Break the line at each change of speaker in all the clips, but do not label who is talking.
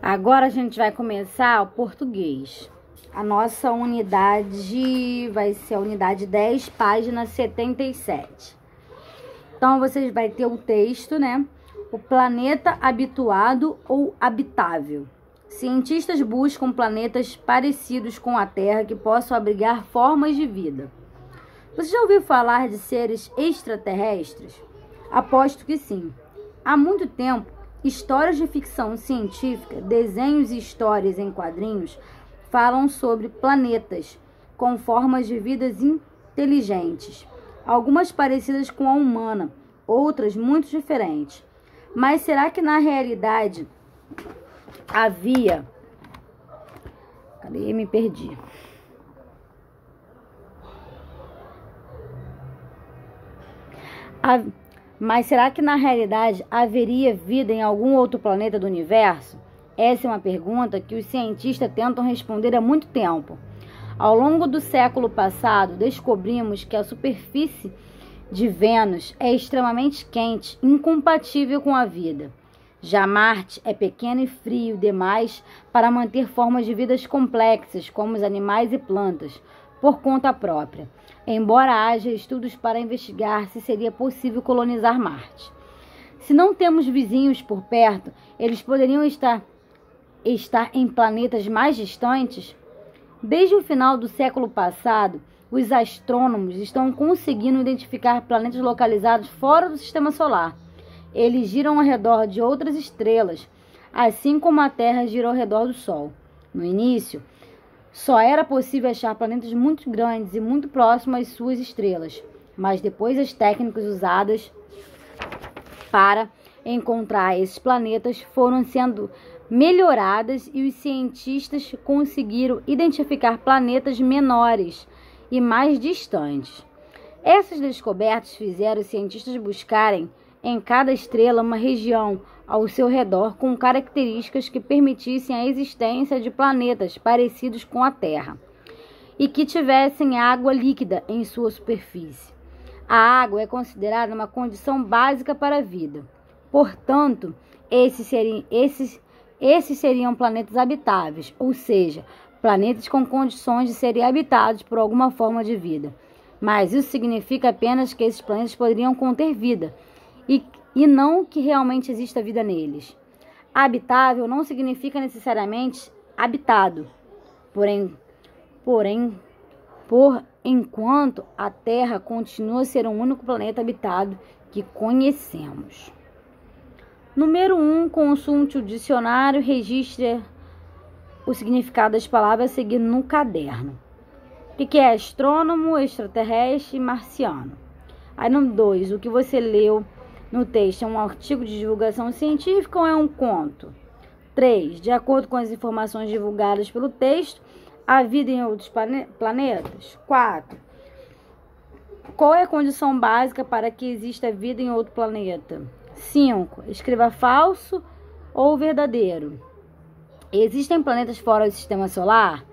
Agora a gente vai começar o português. A nossa unidade vai ser a unidade 10, página 77. Então, vocês vai ter o texto, né? O planeta habituado ou habitável. Cientistas buscam planetas parecidos com a Terra que possam abrigar formas de vida. Você já ouviu falar de seres extraterrestres? Aposto que sim. Há muito tempo, histórias de ficção científica, desenhos e histórias em quadrinhos falam sobre planetas com formas de vidas inteligentes, algumas parecidas com a humana, outras muito diferentes. Mas será que na realidade havia... Cadê? Me perdi. Mas será que na realidade haveria vida em algum outro planeta do universo? Essa é uma pergunta que os cientistas tentam responder há muito tempo. Ao longo do século passado, descobrimos que a superfície de Vênus é extremamente quente, incompatível com a vida. Já Marte é pequeno e frio demais para manter formas de vidas complexas, como os animais e plantas, por conta própria, embora haja estudos para investigar se seria possível colonizar Marte. Se não temos vizinhos por perto, eles poderiam estar em planetas mais distantes? Desde o final do século passado, os astrônomos estão conseguindo identificar planetas localizados fora do sistema solar. Eles giram ao redor de outras estrelas, assim como a Terra gira ao redor do Sol. No início, só era possível achar planetas muito grandes e muito próximos às suas estrelas, mas depois as técnicas usadas para encontrar esses planetas foram sendo melhoradas e os cientistas conseguiram identificar planetas menores e mais distantes. Essas descobertas fizeram os cientistas buscarem em cada estrela uma região ao seu redor com características que permitissem a existência de planetas parecidos com a Terra e que tivessem água líquida em sua superfície. A água é considerada uma condição básica para a vida. Portanto, esses seriam planetas habitáveis, ou seja, planetas com condições de serem habitados por alguma forma de vida. Mas isso significa apenas que esses planetas poderiam conter vida e não que realmente exista vida neles. Habitável não significa necessariamente habitado. Por enquanto, a Terra continua a ser o único planeta habitado que conhecemos. Número 1. Consulte o dicionário, registre o significado das palavras seguindo no caderno. O que é astrônomo, extraterrestre e marciano? Aí, número 2. O que você leu no texto é um artigo de divulgação científica ou é um conto? 3. De acordo com as informações divulgadas pelo texto, há vida em outros planetas? 4. Qual é a condição básica para que exista vida em outro planeta? 5. Escreva falso ou verdadeiro. Existem planetas fora do sistema solar?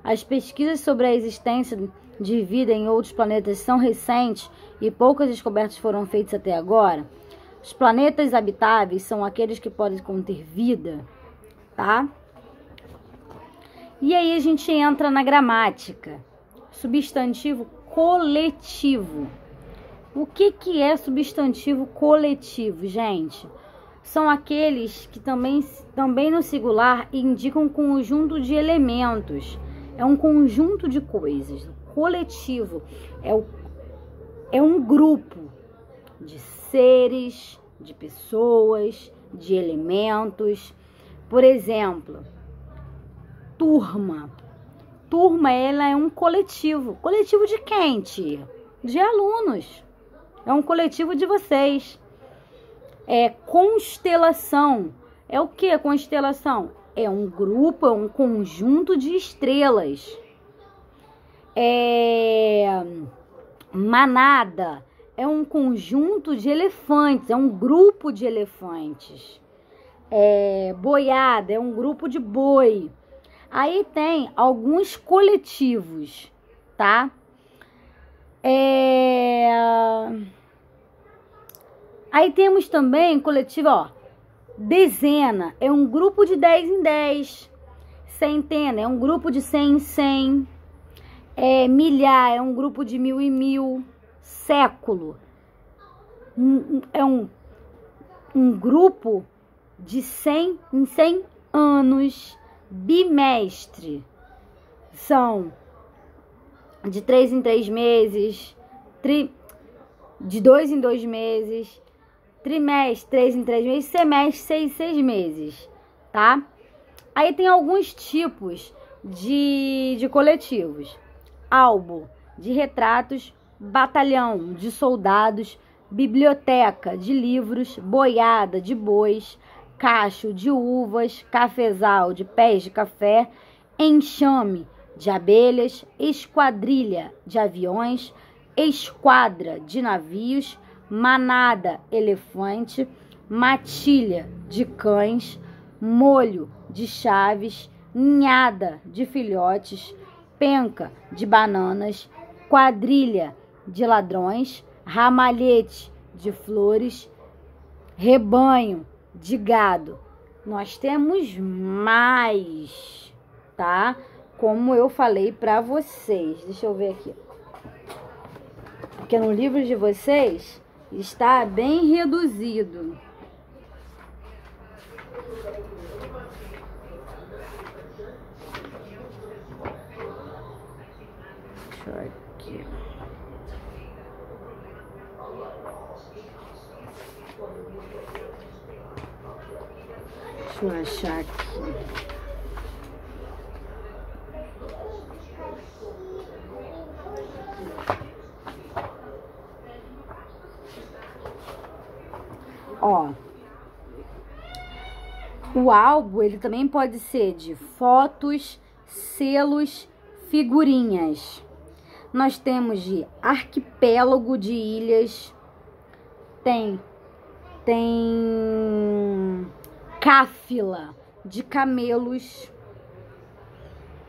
As pesquisas sobre a existência de vida em outros planetas são recentes e poucas descobertas foram feitas até agora. Os planetas habitáveis são aqueles que podem conter vida, tá? E aí a gente entra na gramática. Substantivo coletivo. O que é substantivo coletivo, gente? São aqueles que também no singular indicam um conjunto de elementos. É um conjunto de coisas. Coletivo é um grupo de seres, de pessoas, de elementos. Por exemplo, turma. Turma, ela é um coletivo. Coletivo de quem, tia? De alunos. É um coletivo de vocês. Constelação. É o que constelação? É um grupo, é um conjunto de estrelas. Manada. É um conjunto de elefantes, é um grupo de elefantes. Boiada, é um grupo de boi. Aí tem alguns coletivos, tá? Aí temos também coletivo, Dezena é um grupo de 10 em 10. Centena é um grupo de 100 em 100. Milhar é um grupo de 1000 em 1000. Século é um grupo de 100 em 100 anos. Bimestre são de 3 em 3 meses, de 2 em 2 meses, trimestre 3 em 3 meses, semestre 6 em 6 meses, tá? Aí tem alguns tipos de coletivos. Álbum de retratos, batalhão de soldados, biblioteca de livros, boiada de bois, cacho de uvas, cafezal de pés de café, enxame de abelhas, esquadrilha de aviões, esquadra de navios, manada elefante, matilha de cães, molho de chaves, ninhada de filhotes, penca de bananas, quadrilha de ladrões, ramalhete de flores, rebanho de gado. Nós temos mais, tá? Como eu falei para vocês. Deixa eu ver aqui. Porque no livro de vocês está bem reduzido. Deixa eu ver aqui. Deixa eu achar aqui. Ó, o álbum, ele também pode ser de fotos, selos, figurinhas. Nós temos de arquipélago de ilhas, tem cáfila de camelos,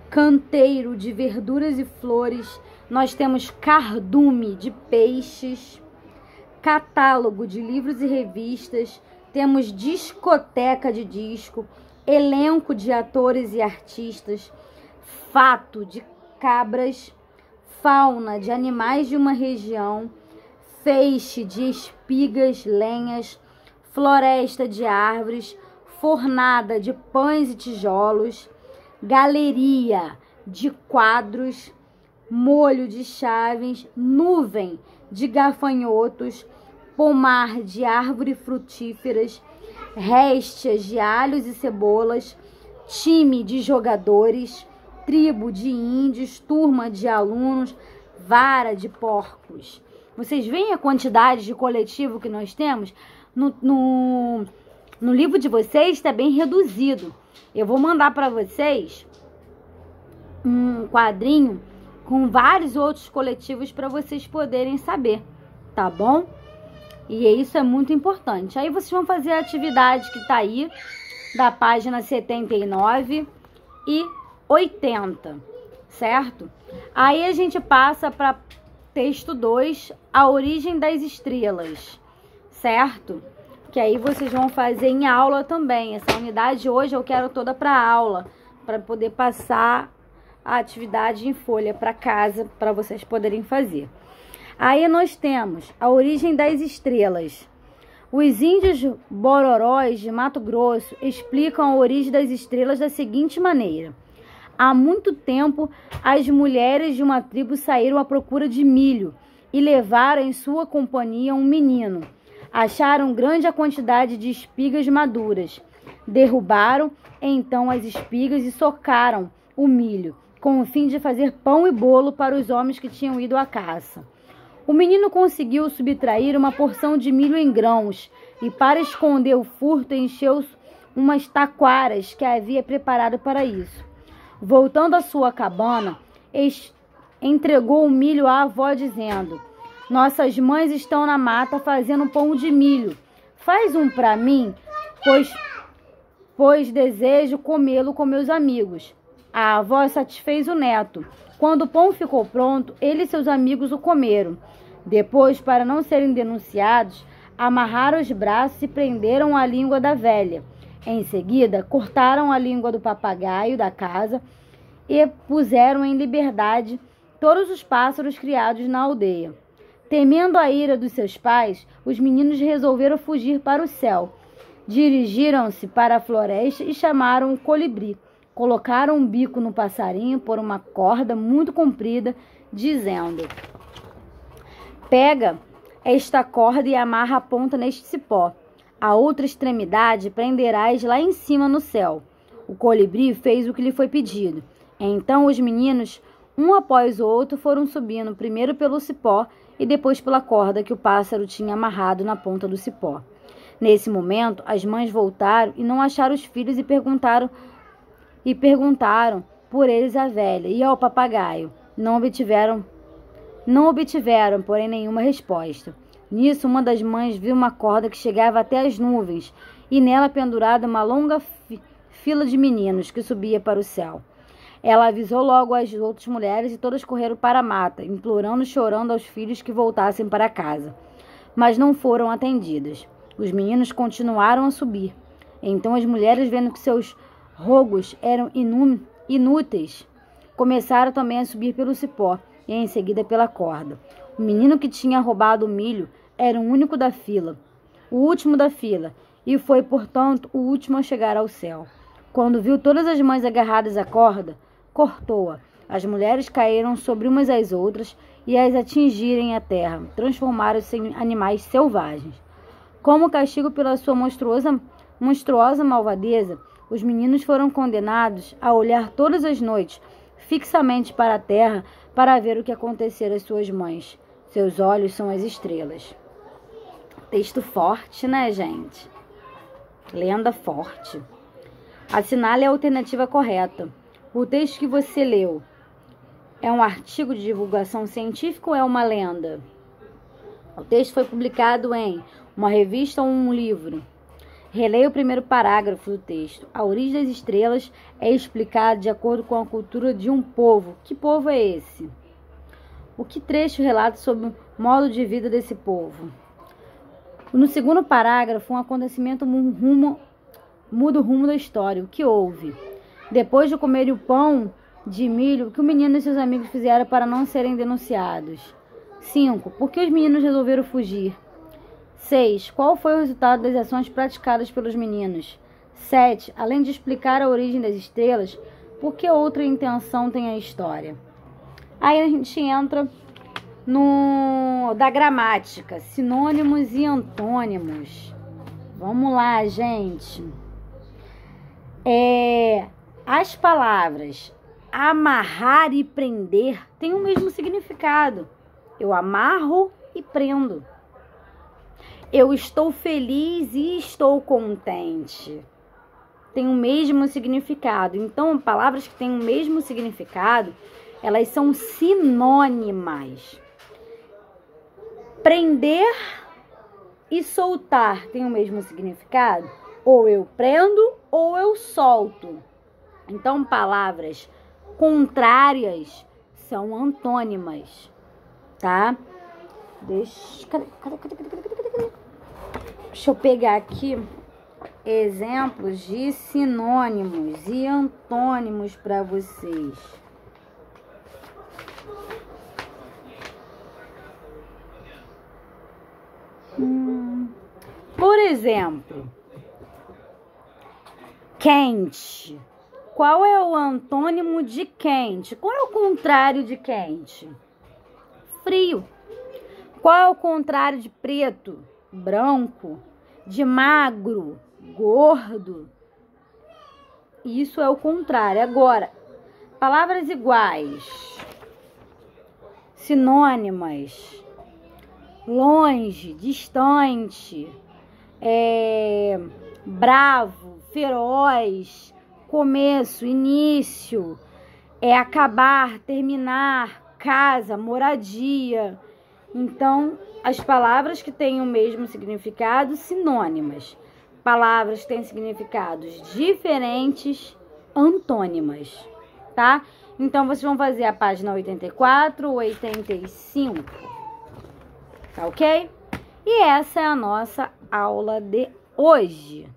canteiro de verduras e flores. Nós temos cardume de peixes, catálogo de livros e revistas, temos discoteca de disco, elenco de atores e artistas, fato de cabras, fauna de animais de uma região, feixe de espigas, lenhas, floresta de árvores, fornada de pães e tijolos, galeria de quadros, molho de chaves, nuvem de gafanhotos, pomar de árvores frutíferas, réstias de alhos e cebolas, time de jogadores, tribo de índios, turma de alunos, vara de porcos. Vocês veem a quantidade de coletivo que nós temos? No livro de vocês está bem reduzido. Eu vou mandar para vocês um quadrinho com vários outros coletivos para vocês poderem saber, tá bom? E isso é muito importante. Aí vocês vão fazer a atividade que está aí, da página 79 e 80, certo? Aí a gente passa para texto 2, a origem das estrelas, certo? Que aí vocês vão fazer em aula também. Essa unidade hoje eu quero toda para aula, para poder passar a atividade em folha para casa, para vocês poderem fazer. Aí nós temos a origem das estrelas. Os índios bororóis de Mato Grosso explicam a origem das estrelas da seguinte maneira: há muito tempo, as mulheres de uma tribo saíram à procura de milho e levaram em sua companhia um menino. Acharam grande a quantidade de espigas maduras. Derrubaram então as espigas e socaram o milho, com o fim de fazer pão e bolo para os homens que tinham ido à caça. O menino conseguiu subtrair uma porção de milho em grãos e, para esconder o furto, encheu umas taquaras que havia preparado para isso. Voltando à sua cabana, entregou o milho à avó, dizendo: nossas mães estão na mata fazendo pão de milho. Faz um para mim, pois desejo comê-lo com meus amigos. A avó satisfez o neto. Quando o pão ficou pronto, ele e seus amigos o comeram. Depois, para não serem denunciados, amarraram os braços e prenderam a língua da velha. Em seguida, cortaram a língua do papagaio da casa e puseram em liberdade todos os pássaros criados na aldeia. Temendo a ira dos seus pais, os meninos resolveram fugir para o céu. Dirigiram-se para a floresta e chamaram o colibri. Colocaram um bico no passarinho por uma corda muito comprida, dizendo: pega esta corda e amarra a ponta neste cipó. A outra extremidade prenderás lá em cima no céu. O colibri fez o que lhe foi pedido. Então os meninos, um após o outro, foram subindo, primeiro pelo cipó e depois pela corda que o pássaro tinha amarrado na ponta do cipó. Nesse momento, as mães voltaram e não acharam os filhos e perguntaram por eles à velha e ao papagaio. Não obtiveram, porém, nenhuma resposta. Nisso, uma das mães viu uma corda que chegava até as nuvens e nela pendurada uma longa fila de meninos que subia para o céu. Ela avisou logo as outras mulheres e todas correram para a mata, implorando e chorando aos filhos que voltassem para casa. Mas não foram atendidas. Os meninos continuaram a subir. Então as mulheres, vendo que seus rogos eram inúteis, começaram também a subir pelo cipó e em seguida pela corda. O menino que tinha roubado o milho era o único da fila, o último da fila, e foi, portanto, o último a chegar ao céu. Quando viu todas as mães agarradas à corda, cortou-a. As mulheres caíram sobre umas às outras e as atingirem a terra, transformaram-se em animais selvagens. Como castigo pela sua monstruosa malvadeza, os meninos foram condenados a olhar todas as noites fixamente para a terra para ver o que acontecera às suas mães. Seus olhos são as estrelas. Texto forte, né, gente? Lenda forte. Assinale a alternativa correta. O texto que você leu é um artigo de divulgação científica ou é uma lenda? O texto foi publicado em uma revista ou um livro? Releia o primeiro parágrafo do texto. A origem das estrelas é explicada de acordo com a cultura de um povo. Que povo é esse? O que trecho relata sobre o modo de vida desse povo? No segundo parágrafo, um acontecimento muda o rumo da história. O que houve? Depois de comerem o pão de milho, o que o menino e seus amigos fizeram para não serem denunciados? 5. Por que os meninos resolveram fugir? 6. Qual foi o resultado das ações praticadas pelos meninos? 7. Além de explicar a origem das estrelas, por que outra intenção tem a história? Aí a gente entra da gramática, sinônimos e antônimos. Vamos lá, gente. As palavras amarrar e prender têm o mesmo significado. Eu amarro e prendo. Eu estou feliz e estou contente. Tem o mesmo significado. Então, palavras que têm o mesmo significado, elas são sinônimas. Prender e soltar têm o mesmo significado? Ou eu prendo ou eu solto. Então, palavras contrárias são antônimas, tá? Cadê? Deixa eu pegar aqui exemplos de sinônimos e antônimos para vocês. Por exemplo, quente. Qual é o antônimo de quente? Qual é o contrário de quente? Frio. Qual é o contrário de preto? Branco. De magro? Gordo. Isso é o contrário. Agora, palavras iguais, sinônimas. Longe, distante, bravo, feroz, começo, início, acabar, terminar, casa, moradia. Então, as palavras que têm o mesmo significado, sinônimas. Palavras que têm significados diferentes, antônimas, tá? Então, vocês vão fazer a página 84, 85. Tá ok? E essa é a nossa aula de hoje.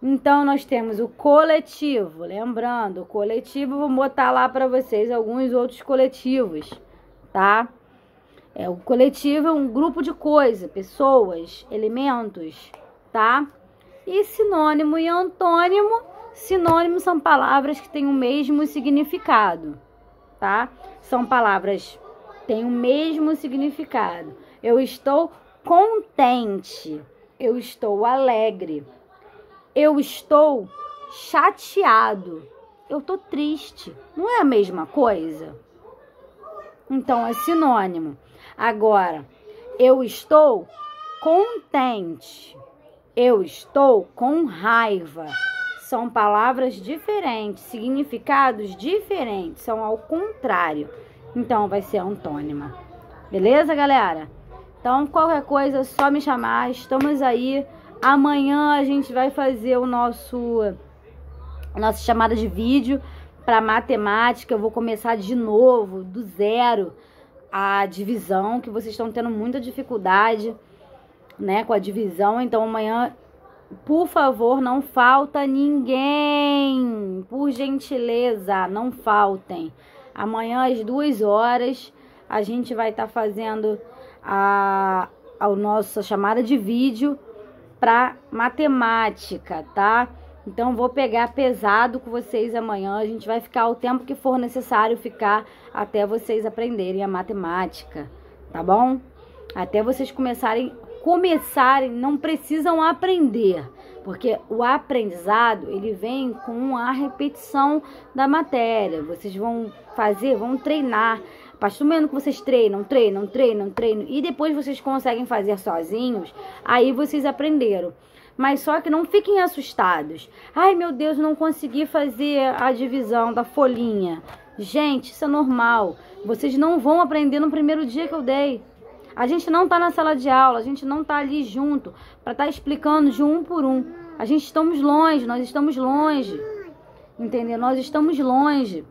Então, nós temos o coletivo. Lembrando, o coletivo, vou botar lá para vocês alguns outros coletivos, tá? O coletivo é um grupo de coisas, pessoas, elementos, tá? E sinônimo e antônimo. Sinônimos são palavras que têm o mesmo significado, tá? São palavras que têm o mesmo significado. Eu estou contente. Eu estou alegre. Eu estou chateado. Eu estou triste. Não é a mesma coisa? Então, é sinônimo. Agora, eu estou contente. Eu estou com raiva. São palavras diferentes, significados diferentes, são ao contrário. Então, vai ser antônima. Beleza, galera? Então, qualquer coisa, é só me chamar. Estamos aí. Amanhã a gente vai fazer a nossa chamada de vídeo para matemática. Eu vou começar de novo, do zero, a divisão, que vocês estão tendo muita dificuldade, né, com a divisão. Então, amanhã, por favor, não falta ninguém. Por gentileza, não faltem. Amanhã, às 2 horas, a gente vai estar fazendo a nossa chamada de vídeo para matemática, tá? Então, vou pegar pesado com vocês amanhã. A gente vai ficar o tempo que for necessário ficar até vocês aprenderem a matemática, tá bom? Até vocês começarem, não precisam aprender, porque o aprendizado, ele vem com a repetição da matéria. Vocês vão fazer, vão treinar. A partir do momento que vocês treinam, e depois vocês conseguem fazer sozinhos, aí vocês aprenderam. Mas só que não fiquem assustados. Ai, meu Deus, não consegui fazer a divisão da folhinha. Gente, isso é normal. Vocês não vão aprender no primeiro dia que eu dei. A gente não tá na sala de aula, a gente não tá ali junto para estar explicando de um por um. A gente estamos longe, nós estamos longe. Entendeu? Nós estamos longe.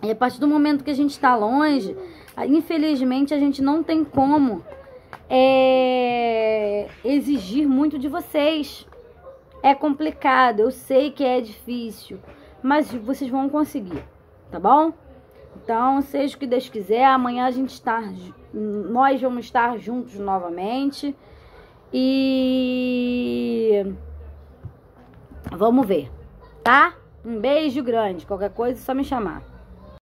E a partir do momento que a gente está longe, infelizmente a gente não tem como exigir muito de vocês. É complicado, eu sei que é difícil, mas vocês vão conseguir, tá bom? Então, seja o que Deus quiser, amanhã nós vamos estar juntos novamente e vamos ver, tá? Um beijo grande, qualquer coisa é só me chamar.